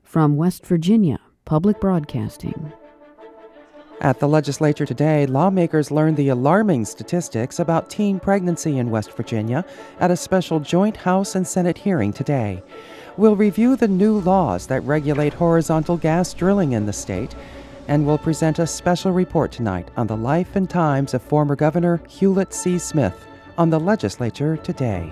From West Virginia Public Broadcasting. At the Legislature today, lawmakers learned the alarming statistics about teen pregnancy in West Virginia at a special joint House and Senate hearing today. We'll review the new laws that regulate horizontal gas drilling in the state, and we'll present a special report tonight on the life and times of former Governor Hulett C. Smith on the Legislature Today.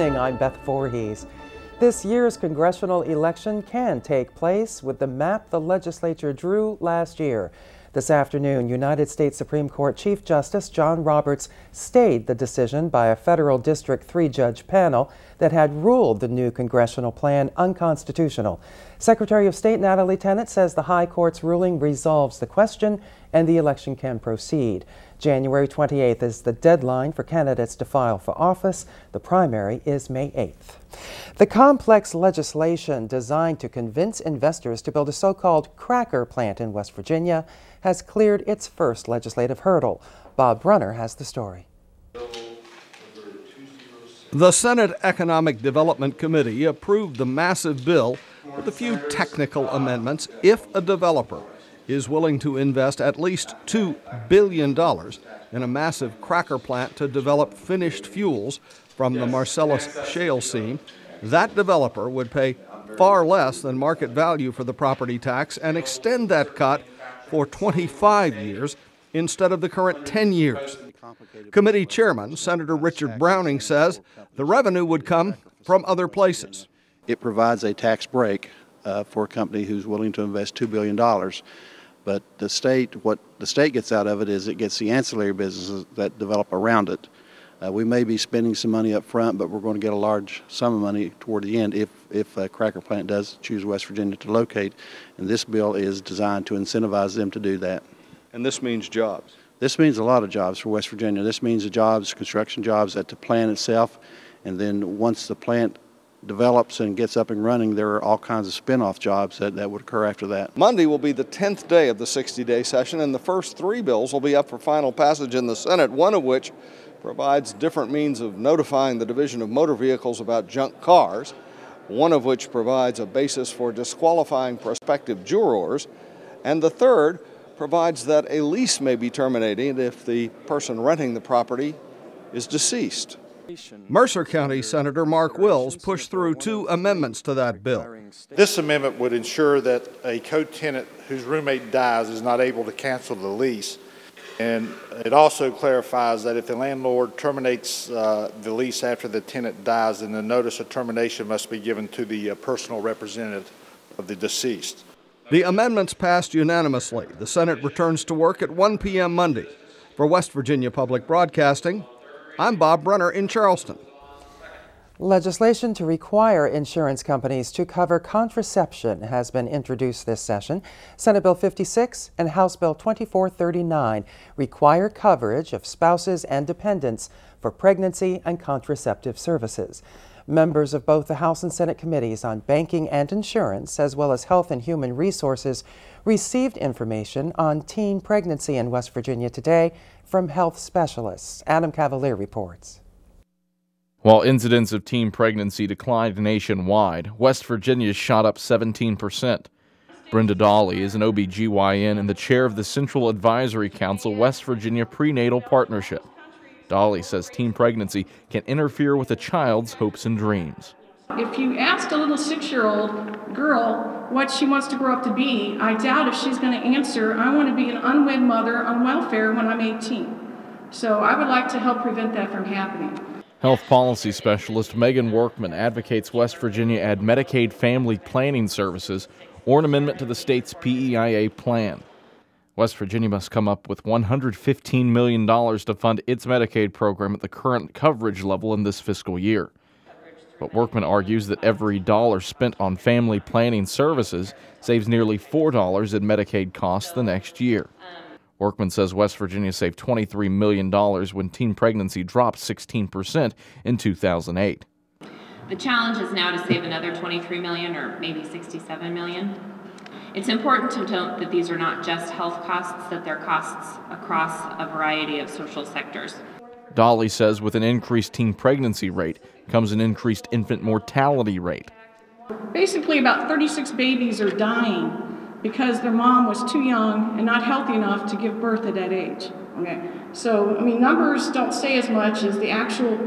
I'm Beth Voorhees. This year's congressional election can take place with the map the legislature drew last year. This afternoon, United States Supreme Court Chief Justice John Roberts stayed the decision by a federal District 3-judge panel that had ruled the new congressional plan unconstitutional. Secretary of State Natalie Tennant says the High Court's ruling resolves the question and the election can proceed. January 28th is the deadline for candidates to file for office. The primary is May 8th. The complex legislation designed to convince investors to build a so-called cracker plant in West Virginia has cleared its first legislative hurdle. Bob Brunner has the story. The Senate Economic Development Committee approved the massive bill with a few technical amendments if a developer is willing to invest at least $2 billion in a massive cracker plant to develop finished fuels from the Marcellus shale seam. That developer would pay far less than market value for the property tax and extend that cut for 25 years instead of the current 10 years. Committee Chairman Senator Richard Browning says the revenue would come from other places. It provides a tax break for a company who's willing to invest $2 billion. But what the state gets out of it is it gets the ancillary businesses that develop around it. We may be spending some money up front, but we're going to get a large sum of money toward the end if a cracker plant does choose West Virginia to locate. And this bill is designed to incentivize them to do that. And this means jobs? This means a lot of jobs for West Virginia. This means the jobs, construction jobs at the plant itself. And then once the plant develops and gets up and running, there are all kinds of spin-off jobs that would occur after that. Monday will be the 10th day of the 60-day session, and the first 3 bills will be up for final passage in the Senate, one of which provides different means of notifying the Division of Motor Vehicles about junk cars, one of which provides a basis for disqualifying prospective jurors, and the third provides that a lease may be terminated if the person renting the property is deceased. Mercer County Senator Mark Wills pushed through 2 amendments to that bill. This amendment would ensure that a co-tenant whose roommate dies is not able to cancel the lease. And it also clarifies that if the landlord terminates the lease after the tenant dies, then the notice of termination must be given to the personal representative of the deceased. The amendments passed unanimously. The Senate returns to work at 1 p.m. Monday. For West Virginia Public Broadcasting, I'm Bob Brunner in Charleston. Legislation to require insurance companies to cover contraception has been introduced this session. Senate Bill 56 and House Bill 2439 require coverage of spouses and dependents for pregnancy and contraceptive services. Members of both the House and Senate committees on banking and insurance, as well as Health and Human Resources, received information on teen pregnancy in West Virginia today from health specialists. Adam Cavalier reports. While incidents of teen pregnancy declined nationwide, West Virginia shot up 17%. Brenda Dawley is an OB/GYN and the chair of the Central Advisory Council West Virginia Prenatal Partnership. Dawley says teen pregnancy can interfere with a child's hopes and dreams. If you asked a little 6-year-old girl what she wants to grow up to be, I doubt if she's going to answer, I want to be an unwed mother on welfare when I'm 18. So I would like to help prevent that from happening. Health policy specialist Megan Workman advocates West Virginia add Medicaid family planning services or an amendment to the state's PEIA plan. West Virginia must come up with $115 million to fund its Medicaid program at the current coverage level in this fiscal year. But Workman argues that every dollar spent on family planning services saves nearly $4 in Medicaid costs the next year. Workman says West Virginia saved $23 million when teen pregnancy dropped 16% in 2008. The challenge is now to save another $23 million or maybe $67 million. It's important to note that these are not just health costs, that they're costs across a variety of social sectors. Dolly says with an increased teen pregnancy rate comes an increased infant mortality rate. Basically, about 36 babies are dying because their mom was too young and not healthy enough to give birth at that age. Okay, so I mean, numbers don't say as much as the actual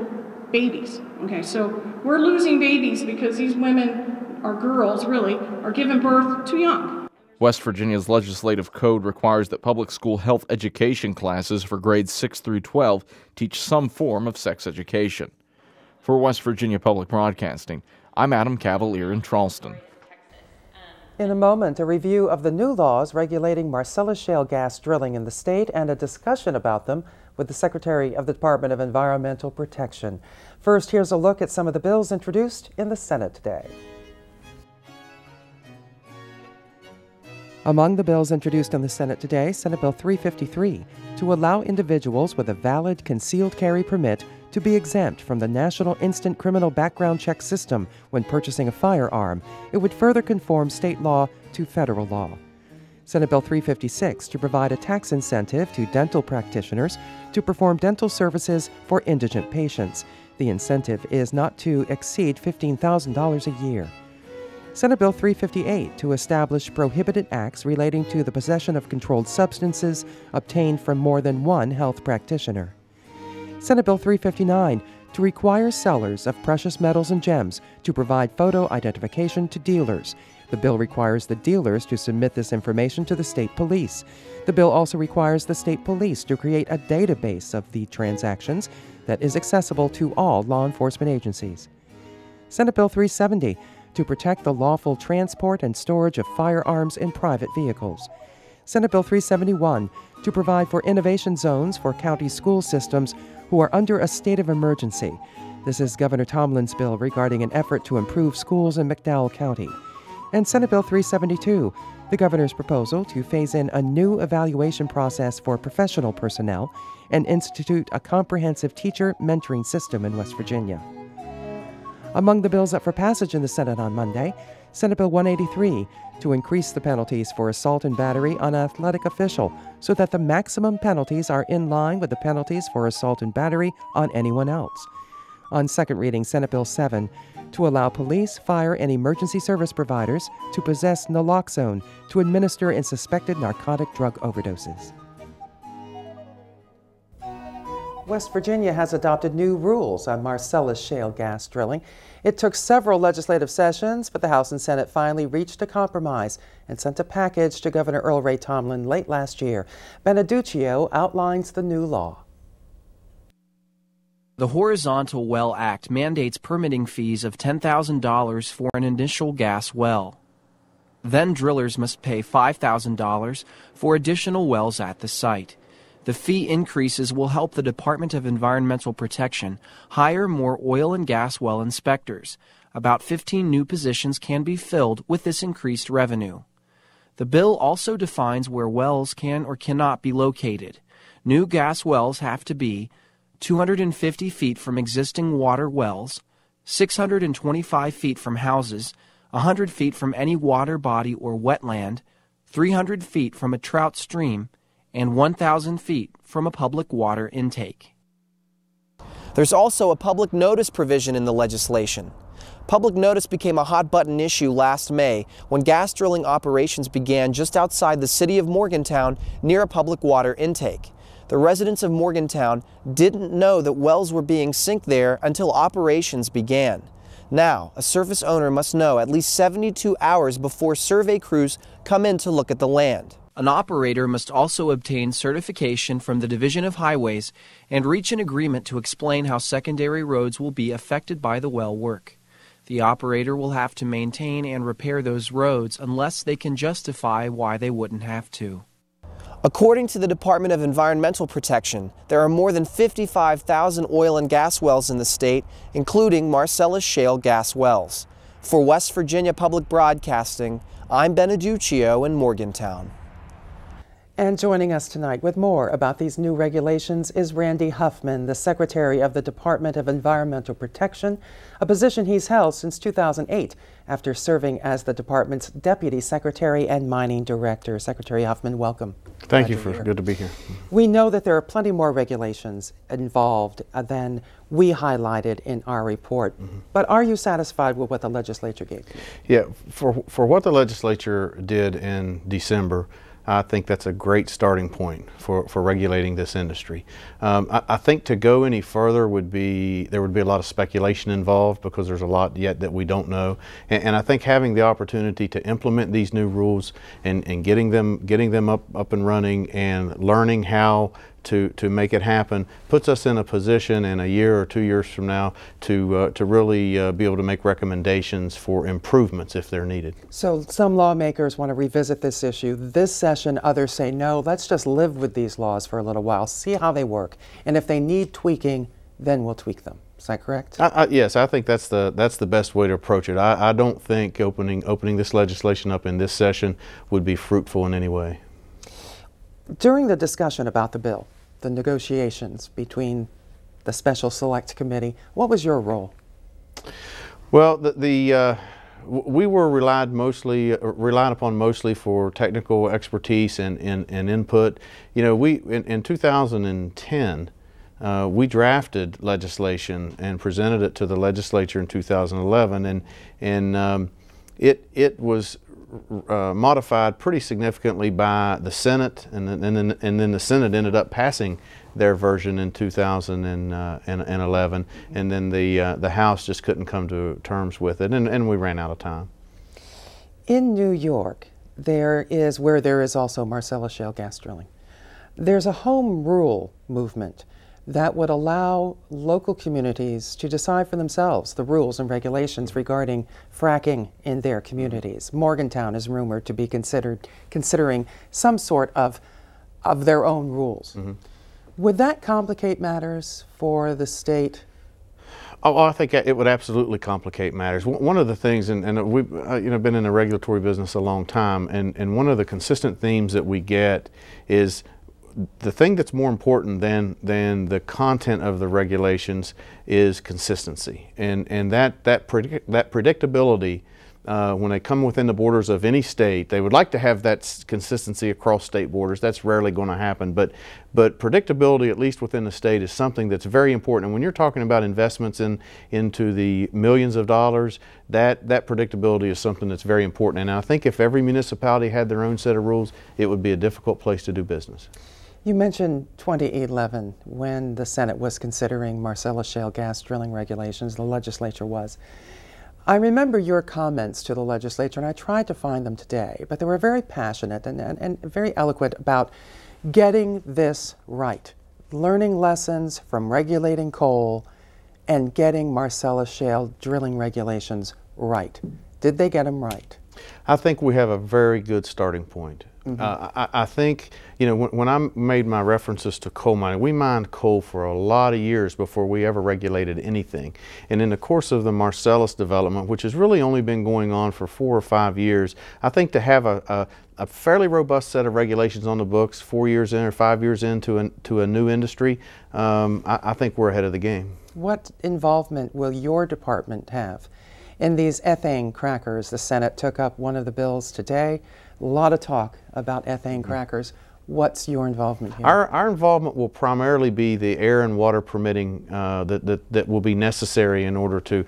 babies. Okay, so we're losing babies because these women, or girls really, are giving birth too young. West Virginia's legislative code requires that public school health education classes for grades 6 through 12 teach some form of sex education. For West Virginia Public Broadcasting, I'm Adam Cavalier in Charleston. In a moment, a review of the new laws regulating Marcellus shale gas drilling in the state and a discussion about them with the Secretary of the Department of Environmental Protection. First, here's a look at some of the bills introduced in the Senate today. Among the bills introduced in the Senate today, Senate Bill 353, to allow individuals with a valid concealed carry permit to be exempt from the National Instant Criminal Background Check System when purchasing a firearm. It would further conform state law to federal law. Senate Bill 356, to provide a tax incentive to dental practitioners to perform dental services for indigent patients. The incentive is not to exceed $15,000 a year. Senate Bill 358, to establish prohibited acts relating to the possession of controlled substances obtained from more than one health practitioner. Senate Bill 359, to require sellers of precious metals and gems to provide photo identification to dealers. The bill requires the dealers to submit this information to the state police. The bill also requires the state police to create a database of the transactions that is accessible to all law enforcement agencies. Senate Bill 370, to protect the lawful transport and storage of firearms in private vehicles. Senate Bill 371, to provide for innovation zones for county school systems who are under a state of emergency. This is Governor Tomlin's bill regarding an effort to improve schools in McDowell County. And Senate Bill 372, the governor's proposal to phase in a new evaluation process for professional personnel and institute a comprehensive teacher mentoring system in West Virginia. Among the bills up for passage in the Senate on Monday, Senate Bill 183, to increase the penalties for assault and battery on an athletic official so that the maximum penalties are in line with the penalties for assault and battery on anyone else. On second reading, Senate Bill 7, to allow police, fire, and emergency service providers to possess naloxone to administer in suspected narcotic drug overdoses. West Virginia has adopted new rules on Marcellus shale gas drilling. It took several legislative sessions, but the House and Senate finally reached a compromise and sent a package to Governor Earl Ray Tomlin late last year. Beneduccio outlines the new law. The Horizontal Well Act mandates permitting fees of $10,000 for an initial gas well. Then drillers must pay $5,000 for additional wells at the site. The fee increases will help the Department of Environmental Protection hire more oil and gas well inspectors. About 15 new positions can be filled with this increased revenue. The bill also defines where wells can or cannot be located. New gas wells have to be 250 feet from existing water wells, 625 feet from houses, 100 feet from any water body or wetland, 300 feet from a trout stream, and 1,000 feet from a public water intake. There's also a public notice provision in the legislation. Public notice became a hot-button issue last May when gas drilling operations began just outside the city of Morgantown near a public water intake. The residents of Morgantown didn't know that wells were being synced there until operations began. Now, a surface owner must know at least 72 hours before survey crews come in to look at the land. An operator must also obtain certification from the Division of Highways and reach an agreement to explain how secondary roads will be affected by the well work. The operator will have to maintain and repair those roads unless they can justify why they wouldn't have to. According to the Department of Environmental Protection, there are more than 55,000 oil and gas wells in the state, including Marcellus shale gas wells. For West Virginia Public Broadcasting, I'm Beneduccio in Morgantown. And joining us tonight with more about these new regulations is Randy Huffman, the Secretary of the Department of Environmental Protection, a position he's held since 2008 after serving as the department's Deputy Secretary and Mining Director. Secretary Huffman, welcome. Thank you. Good to be here. We know that there are plenty more regulations involved than we highlighted in our report, but are you satisfied with what the legislature gave you? Yeah, for what the legislature did in December, I think that's a great starting point for regulating this industry. I think to go any further there would be a lot of speculation involved because there's a lot yet that we don't know. And I think having the opportunity to implement these new rules and getting them up and running and learning how to make it happen puts us in a position in a year or 2 years from now to really be able to make recommendations for improvements if they're needed. So some lawmakers want to revisit this issue this session, others say no, let's just live with these laws for a little while, see how they work, and if they need tweaking, then we'll tweak them. Is that correct? Yes, I think that's the best way to approach it. I don't think opening this legislation up in this session would be fruitful in any way. During the discussion about the bill, the negotiations between the Special Select Committee, what was your role? Well, we were relied upon mostly for technical expertise and input. You know, in 2010, we drafted legislation and presented it to the legislature in 2011, and it was modified pretty significantly by the Senate, and then the Senate ended up passing their version in 2011, and then the House just couldn't come to terms with it, and we ran out of time. In New York, where there is also Marcellus shale gas drilling, there's a home rule movement that would allow local communities to decide for themselves the rules and regulations regarding fracking in their communities. Morgantown is rumored to be considering some sort of their own rules. Would that complicate matters for the state? Oh, I think it would absolutely complicate matters. One of the things, and we've been in the regulatory business a long time, and one of the consistent themes that we get is the thing that's more important than the content of the regulations is consistency, and that predictability. When they come within the borders of any state, they would like to have that consistency across state borders. That's rarely going to happen, but predictability, at least within the state, is something that's very important. And when you're talking about investments into the millions of dollars, that predictability is something that's very important. And I think if every municipality had their own set of rules, it would be a difficult place to do business. You mentioned 2011 when the Senate was considering Marcellus shale gas drilling regulations, the legislature was. I remember your comments to the legislature, and I tried to find them today, but they were very passionate and very eloquent about getting this right, learning lessons from regulating coal and getting Marcellus shale drilling regulations right. Did they get them right? I think we have a very good starting point. I think, when I made my references to coal mining, we mined coal for a lot of years before we ever regulated anything. And in the course of the Marcellus development, which has really only been going on for 4 or 5 years, I think to have a fairly robust set of regulations on the books 4 years in or 5 years into a new industry, I think we're ahead of the game. What involvement will your department have in these ethane crackers? The Senate took up one of the bills today. A lot of talk about ethane crackers. What's your involvement here? Our involvement will primarily be the air and water permitting that will be necessary in order to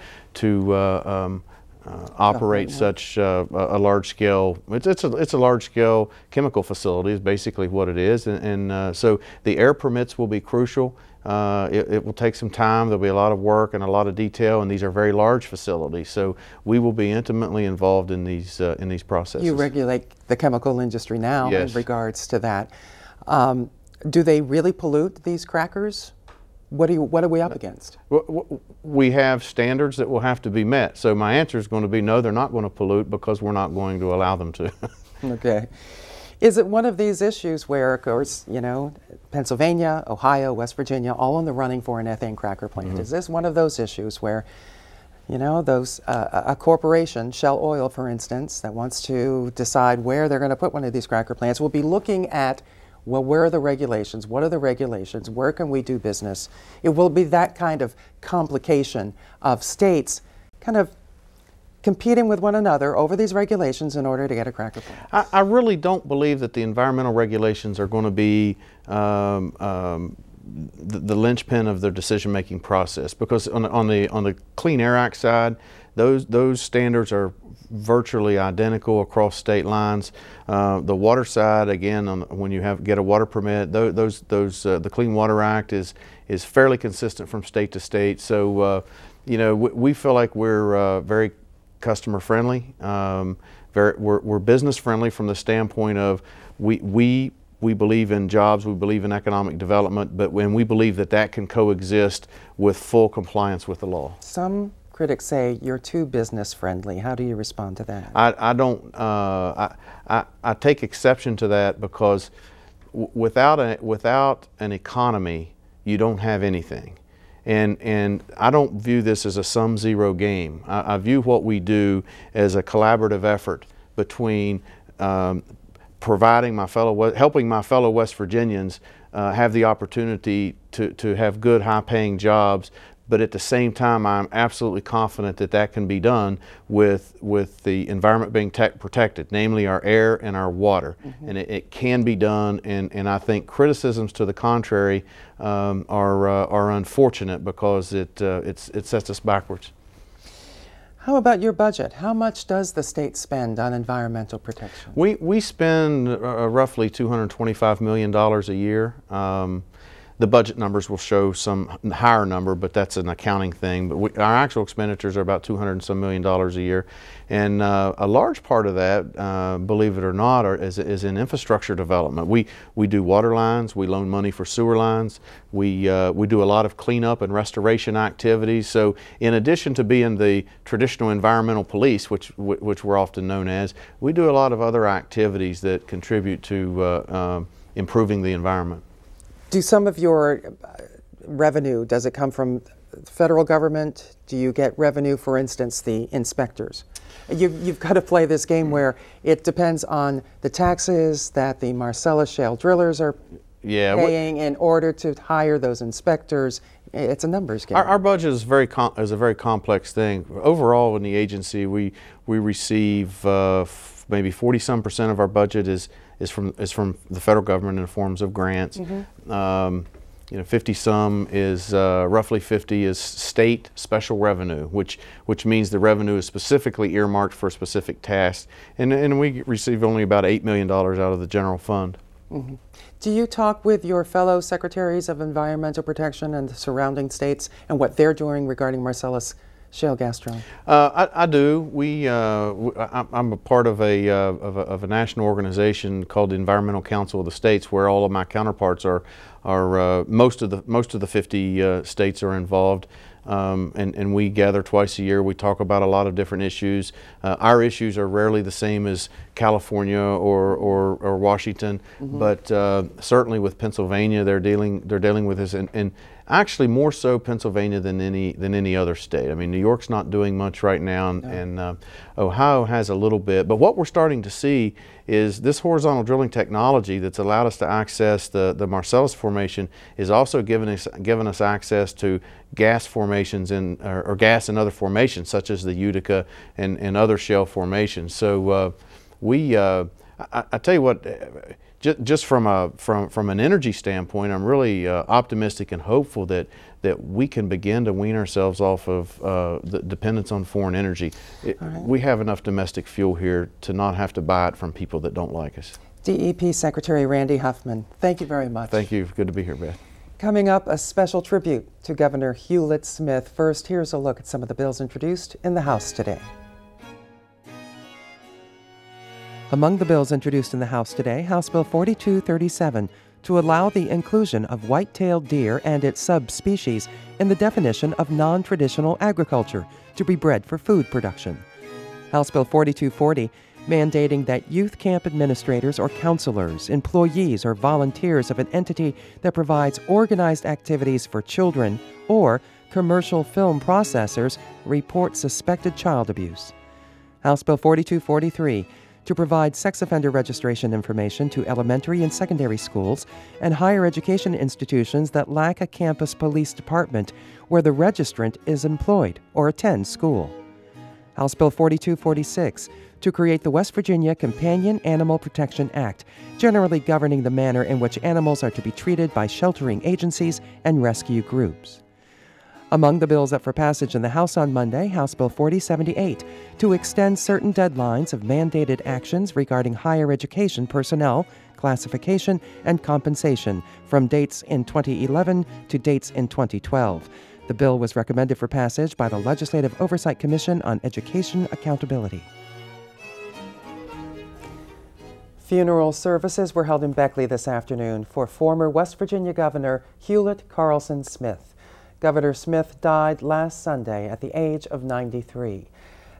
operate such a large scale. It's a large scale chemical facility is basically what it is, and so the air permits will be crucial. It will take some time. There'll be a lot of work and a lot of detail, and these are very large facilities. So we will be intimately involved in these processes. You regulate the chemical industry now. Yes. In regards to that. Do they really pollute these crackers? What are we up against? We have standards that will have to be met. So my answer is going to be no, they're not going to pollute because we're not going to allow them to. Okay. Is it one of these issues where, of course, Pennsylvania, Ohio, West Virginia, all in the running for an ethane cracker plant? Is this one of those issues where You know, those a corporation, Shell Oil, for instance, that wants to decide where they're going to put one of these cracker plants will be looking at, well, where are the regulations? What are the regulations? Where can we do business? It will be that kind of complication of states kind of competing with one another over these regulations in order to get a cracker plant. I really don't believe that the environmental regulations are going to be the linchpin of their decision-making process, because on the Clean Air Act side, those standards are virtually identical across state lines. The water side, again, when you get a water permit, the Clean Water Act is fairly consistent from state to state. So you know, we feel like we're very customer friendly. We're business friendly from the standpoint of we believe in jobs, we believe in economic development, but when we believe that can coexist with full compliance with the law. Some critics say you're too business friendly. How do you respond to that? I don't. I take exception to that, because without an economy, you don't have anything. And I don't view this as a sum-zero game. I view what we do as a collaborative effort between helping my fellow West Virginians have the opportunity to have good, high-paying jobs, but at the same time, I'm absolutely confident that can be done with the environment being protected, namely our air and our water. Mm-hmm. And it can be done, and I think criticisms to the contrary are unfortunate, because it sets us backwards. How about your budget? How much does the state spend on environmental protection? We spend roughly $225 million a year. The budget numbers will show some higher number, but that's an accounting thing. But our actual expenditures are about $200 and some million a year. And a large part of that, believe it or not, is in infrastructure development. We do water lines, we loan money for sewer lines, we do a lot of cleanup and restoration activities. So in addition to being the traditional environmental police, which we're often known as, we do a lot of other activities that contribute to improving the environment. Do some of your revenue, does it come from the federal government? Do you get revenue, for instance, the inspectors? You've got to play this game where it depends on the taxes that the Marcellus Shale drillers are paying in order to hire those inspectors. It's a numbers game. Our budget is a very complex thing. Overall, in the agency, we receive maybe 40-some% of our budget is from the federal government in the forms of grants. Mm-hmm. 50-some is roughly 50 is state special revenue, which means the revenue is specifically earmarked for a specific task, and we receive only about $8 million out of the general fund. Mm-hmm. Do you talk with your fellow secretaries of environmental protection and the surrounding states and what they're doing regarding Marcellus shale gas drilling? I do. I'm a part of a national organization called the Environmental Council of the States, where all of my counterparts are most of the 50 states are involved. And we gather twice a year. We talk about a lot of different issues. Our issues are rarely the same as California or Washington, mm-hmm. but certainly with Pennsylvania, they're dealing with this, and actually more so Pennsylvania than any other state. I mean, New York's not doing much right now, and Ohio has a little bit. But what we're starting to see is this horizontal drilling technology that's allowed us to access the Marcellus Formation is also giving us access to gas formations or gas and other formations, such as the Utica and other shale formations. So I tell you what. Just from an energy standpoint, I'm really optimistic and hopeful that we can begin to wean ourselves off of the dependence on foreign energy. We have enough domestic fuel here to not have to buy it from people that don't like us. DEP Secretary Randy Huffman, thank you very much. Thank you. Good to be here, Beth. Coming up, a special tribute to Governor Hulett Smith. First, here's a look at some of the bills introduced in the House today. Among the bills introduced in the House today, House Bill 4237 to allow the inclusion of white-tailed deer and its subspecies in the definition of non-traditional agriculture to be bred for food production. House Bill 4240 mandating that youth camp administrators or counselors, employees, or volunteers of an entity that provides organized activities for children or commercial film processors report suspected child abuse. House Bill 4243, to provide sex offender registration information to elementary and secondary schools and higher education institutions that lack a campus police department where the registrant is employed or attends school. House Bill 4246, to create the West Virginia Companion Animal Protection Act, generally governing the manner in which animals are to be treated by sheltering agencies and rescue groups. Among the bills up for passage in the House on Monday, House Bill 4078, to extend certain deadlines of mandated actions regarding higher education personnel, classification, and compensation from dates in 2011 to dates in 2012. The bill was recommended for passage by the Legislative Oversight Commission on Education Accountability. Funeral services were held in Beckley this afternoon for former West Virginia Governor Hulett Smith. Governor Smith died last Sunday at the age of 93.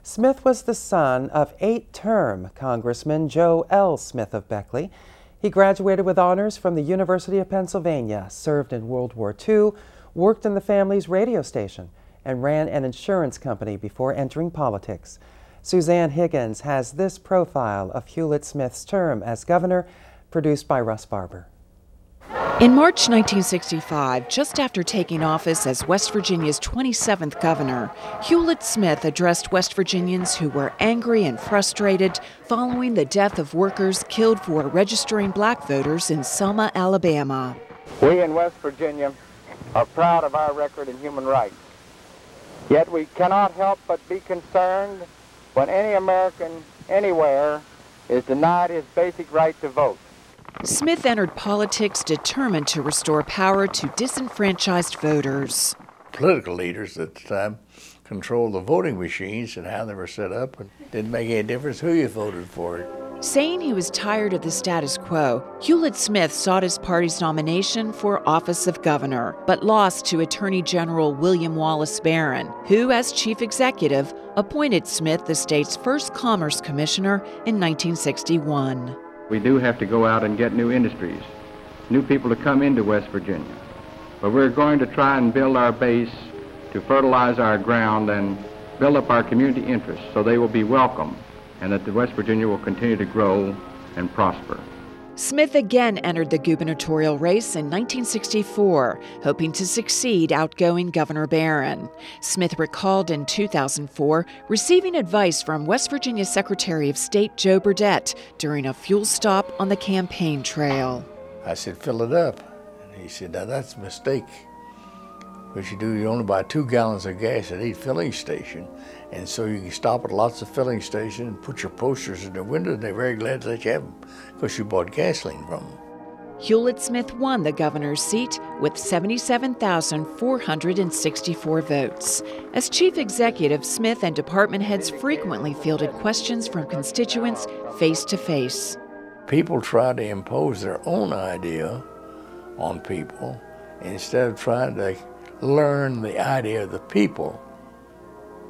Smith was the son of 8-term Congressman Joe L. Smith of Beckley. He graduated with honors from the University of Pennsylvania, served in World War II, worked in the family's radio station, and ran an insurance company before entering politics. Suzanne Higgins has this profile of Hulett Smith's term as governor, produced by Russ Barber. In March 1965, just after taking office as West Virginia's 27th governor, Hulett Smith addressed West Virginians who were angry and frustrated following the death of workers killed for registering black voters in Selma, Alabama. We in West Virginia are proud of our record in human rights. Yet we cannot help but be concerned when any American anywhere is denied his basic right to vote. Smith entered politics determined to restore power to disenfranchised voters. Political leaders at the time controlled the voting machines and how they were set up, and it didn't make any difference who you voted for. Saying he was tired of the status quo, Hulett Smith sought his party's nomination for office of governor, but lost to Attorney General William Wallace Barron, who, as chief executive, appointed Smith the state's first commerce commissioner in 1961. We do have to go out and get new industries, new people to come into West Virginia. But we're going to try and build our base to fertilize our ground and build up our community interests so they will be welcome and that the West Virginia will continue to grow and prosper. Smith again entered the gubernatorial race in 1964, hoping to succeed outgoing Governor Barron. Smith recalled in 2004 receiving advice from West Virginia Secretary of State Joe Burdette during a fuel stop on the campaign trail. I said, fill it up. And he said, now that's a mistake. What you do, you only buy 2 gallons of gas at each filling station. And so you can stop at lots of filling stations and put your posters in the window, and they're very glad to let you have them because you bought gasoline from them. Hulett Smith won the governor's seat with 77,464 votes. As chief executive, Smith and department heads frequently fielded questions from constituents face to face. People try to impose their own idea on people instead of trying to learn the idea of the people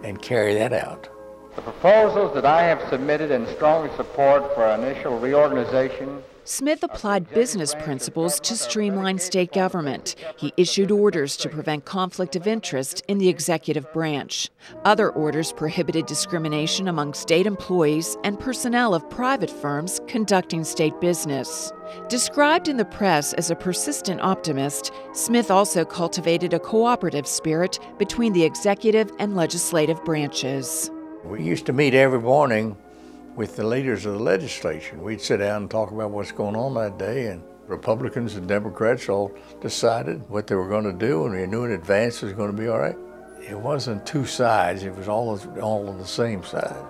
and carry that out. The proposals that I have submitted in strong support for initial reorganization. Smith applied business principles to streamline state government. He issued orders to prevent conflict of interest in the executive branch. Other orders prohibited discrimination among state employees and personnel of private firms conducting state business. Described in the press as a persistent optimist, Smith also cultivated a cooperative spirit between the executive and legislative branches. We used to meet every morning with the leaders of the legislature. We'd sit down and talk about what's going on that day, and Republicans and Democrats all decided what they were going to do, and we knew in advance it was going to be all right. It wasn't two sides, it was all on the same side.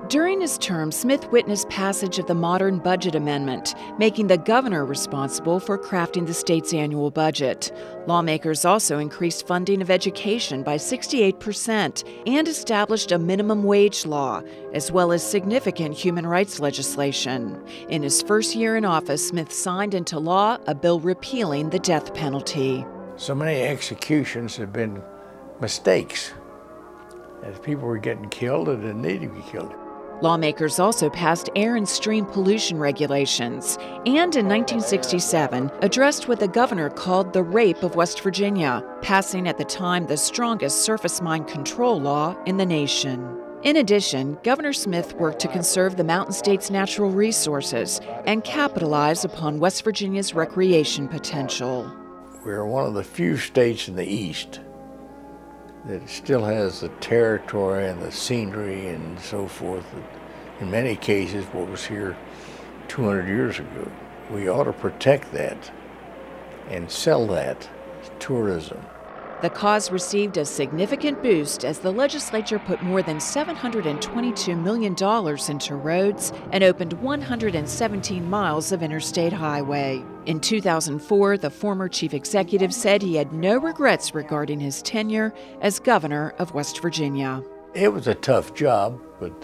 During his term, Smith witnessed passage of the modern budget amendment, making the governor responsible for crafting the state's annual budget. Lawmakers also increased funding of education by 68% and established a minimum wage law, as well as significant human rights legislation. In his first year in office, Smith signed into law a bill repealing the death penalty. So many executions have been mistakes, as people were getting killed that didn't need to be killed. Lawmakers also passed air and stream pollution regulations, and in 1967 addressed what the governor called the rape of West Virginia, passing at the time the strongest surface mine control law in the nation. In addition, Governor Smith worked to conserve the Mountain State's natural resources and capitalize upon West Virginia's recreation potential. We're one of the few states in the East that still has the territory and the scenery and so forth. In many cases, what was here 200 years ago. We ought to protect that and sell that as tourism. The cause received a significant boost as the legislature put more than $722 million into roads and opened 117 miles of interstate highway. In 2004, the former chief executive said he had no regrets regarding his tenure as governor of West Virginia. It was a tough job, but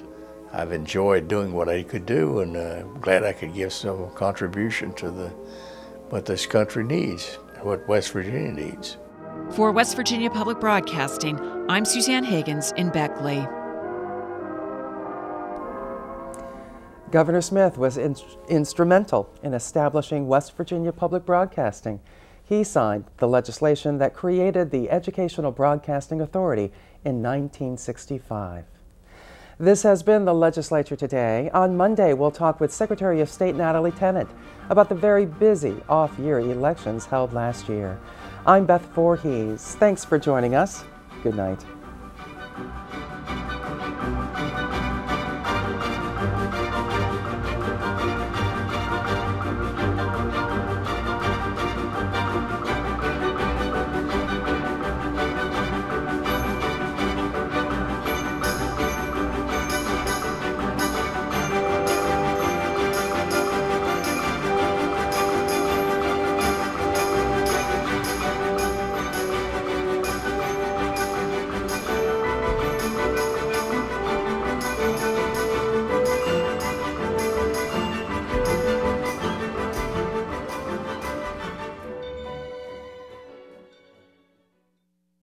I've enjoyed doing what I could do, and I'm glad I could give some contribution to what this country needs, what West Virginia needs. For West Virginia Public Broadcasting, I'm Suzanne Higgins in Beckley. Governor Smith was instrumental in establishing West Virginia Public Broadcasting. He signed the legislation that created the Educational Broadcasting Authority in 1965. This has been the Legislature Today. On Monday, we'll talk with Secretary of State Natalie Tennant about the very busy off-year elections held last year. I'm Beth Voorhees. Thanks for joining us. Good night.